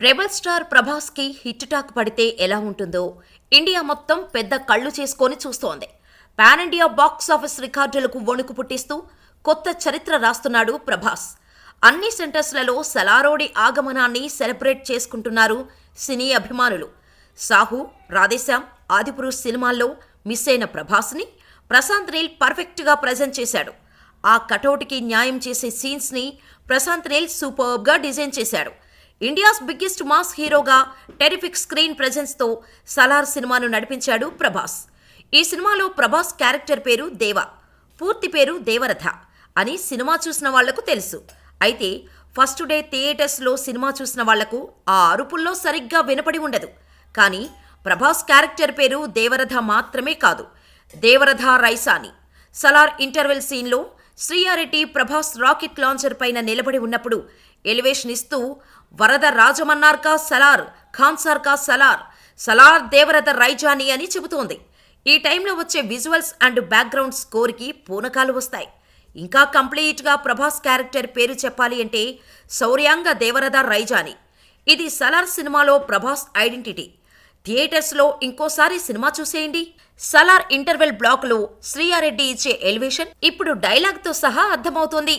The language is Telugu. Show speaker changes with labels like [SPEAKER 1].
[SPEAKER 1] రెబల్ స్టార్ ప్రభాస్ కి హిట్ టాక్ పడితే ఎలా ఉంటుందో ఇండియా మొత్తం పెద్ద కళ్ళు చేసుకొని చూస్తోంది. పాన్ ఇండియా బాక్స్ ఆఫీస్ రికార్డులకు వణుకు పుట్టిస్తూ కొత్త చరిత్ర రాస్తున్నాడు ప్రభాస్. అన్ని సెంటర్స్లలో సలారోడి ఆగమనాన్ని సెలబ్రేట్ చేసుకుంటున్నారు సినీ అభిమానులు. సాహు, రాధేశ్యామ్, ఆదిపురుష్ సినిమాల్లో మిస్ అయిన ప్రభాస్ని ప్రశాంత్ నీల్ పర్ఫెక్ట్గా ప్రజెంట్ చేశాడు. ఆ కటౌట్కి న్యాయం చేసే సీన్స్ని ప్రశాంత్ నీల్ సూపర్బ్గా డిజైన్ చేశాడు. ఇండియాస్ బిగ్గెస్ట్ మాస్ హీరోగా టెరిఫిక్ స్క్రీన్ ప్రెజెన్స్తో సలార్ సినిమాను నడిపించాడు ప్రభాస్. ఈ సినిమాలో ప్రభాస్ క్యారెక్టర్ పేరు దేవ, పూర్తి పేరు దేవరథ అని సినిమా చూసిన వాళ్లకు తెలుసు. అయితే ఫస్ట్ డే థియేటర్స్లో సినిమా చూసిన వాళ్లకు ఆ అరుపుల్లో సరిగ్గా వినపడి ఉండదు. కానీ ప్రభాస్ క్యారెక్టర్ పేరు దేవరథ మాత్రమే కాదు, దేవరథ రైసాని. సలార్ ఇంటర్వెల్ సీన్లో శ్రీయారెడ్డి ప్రభాస్ రాకెట్ లాంచర్ పైన నిలబడి ఉన్నప్పుడు ఎలివేషన్ ఇస్తూ వరద రాజమన్నార్కా సలార్, ఖాన్సార్కా సలార్, సలార్ దేవరథ రైజాని అని చెబుతోంది. ఈ టైంలో వచ్చే విజువల్స్ అండ్ బ్యాక్గ్రౌండ్ స్కోర్కి పూనకాలు వస్తాయి. ఇంకా కంప్లీట్గా ప్రభాస్ క్యారెక్టర్ పేరు చెప్పాలి అంటే శౌర్యాంగ దేవరథ రైజాని. ఇది సలార్ సినిమాలో ప్రభాస్ ఐడెంటిటీ. థియేటర్స్లో ఇంకోసారి సినిమా చూసేయండి. సలార్ ఇంటర్వెల్ బ్లాక్లో శ్రీయారెడ్డి ఇచ్చే ఎలివేషన్ ఇప్పుడు డైలాగ్తో సహా అర్థమవుతోంది.